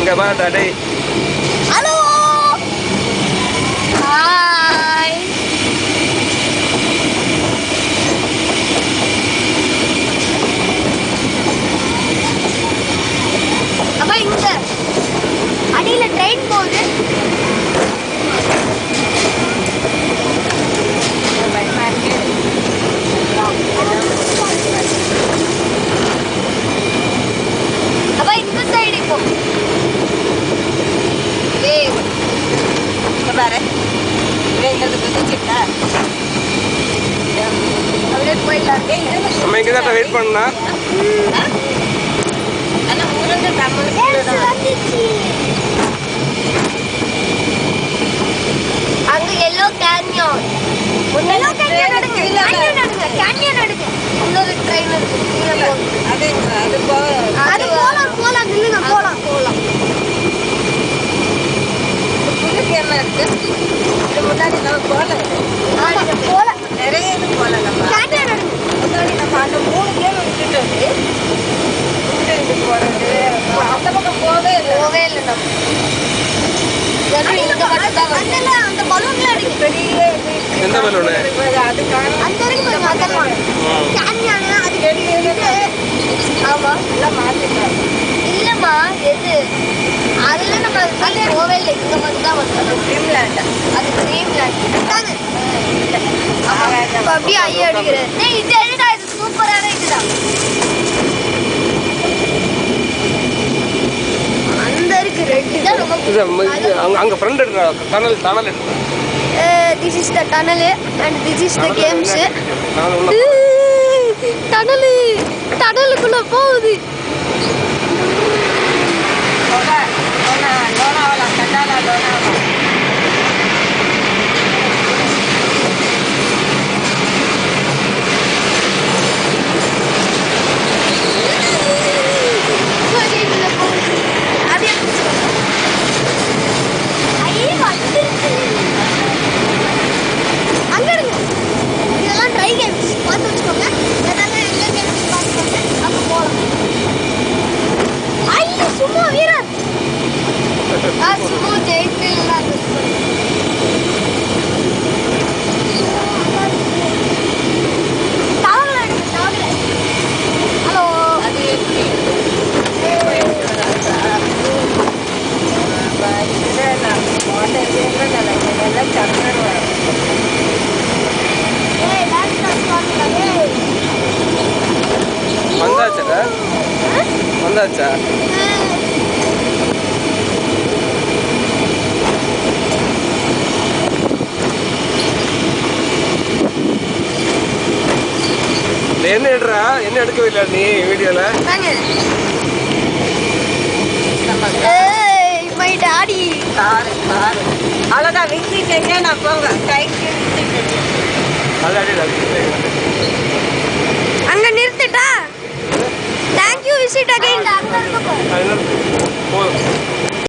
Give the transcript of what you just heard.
அங்க பாடா டேய். Hello hi. அப்ப இங்க அடியில ட்ரெயின் போகுது. அப்ப இந்த சைடு போ. ஏய் இங்க பாரு. இங்க குதிச்சிட்டா. அப்படியே போயிடலாம். நம்ம இங்க தான் வெயிட் பண்ணா. அண்ணா ஊரங்க தமிழ் அங்க எல்லோ கேன்யன். எல்லோ கேன்யன் எடுங்க. கேன்யன் எடுங்க. கேன்யன் எடுங்க. இன்னொரு ட்ரெயின் இருக்கு. அது போலாம் நில்லுங்க போலாம். புதுக்கு என்ன இருக்கு? இது முன்னாடி நம்ம போலாம். நிறைய இது போலாம் நம்ம. கேன்யன் எடுங்க. முன்னாடி நம்ம அந்த 3 கேம் விட்டுட்டு இது போறது. அந்த பக்கம் போவே இல்லை நம்ம. அந்த பலூன்ல அடிக்க பெரிய எந்த பலூன்? அது அந்த இருக்கு பாருங்க. அந்த கேன்யன் அது இது. ஆமா எல்லாம் மாத்திட்டாங்க. இல்லம்மா எது அதுல நம்ம போவே இல்லை. இங்க வந்து தான் வந்தோம். ட்ரீம்லேண்ட். அது ட்ரீம்லேண்ட் தானே. அப்படியே ஐயா அடிக்கிறேன். இது என்னடா இது சூப்பரான இதுதான். அந்த இருக்கு ரெட் தான் ரொம்ப. அங்க ஃப்ரெண்ட் எடுறா. டனல் எடுறா. This is the tunnel and this is the games. டனலுக்குள்ள போகுது. அங்க இருங்க. இதெல்லாம் ட்ரை கேம்ஸ் பார்த்து வச்சுக்கோங்க. எதாவது எந்த கேம்ஸ் பார்த்துக்கோங்க. அப்போ போகலாம். ஐயோ சும்மா வீரன். சும்மா ஜெயிக்கலாம். டவர்ல எடுங்க. டவர்ல. ஹலோ அது எப்படி? வந்தாச்சா? என்ன எடுறா? என்ன எடுக்கவே இல்லை நீ வீடியோல? My daddy. அவ்வளோதான் விசிட்டேங்க. நான் போங்க கைக்கு அங்க நிறுத்திட்டா. Thank you visit again. போதும்.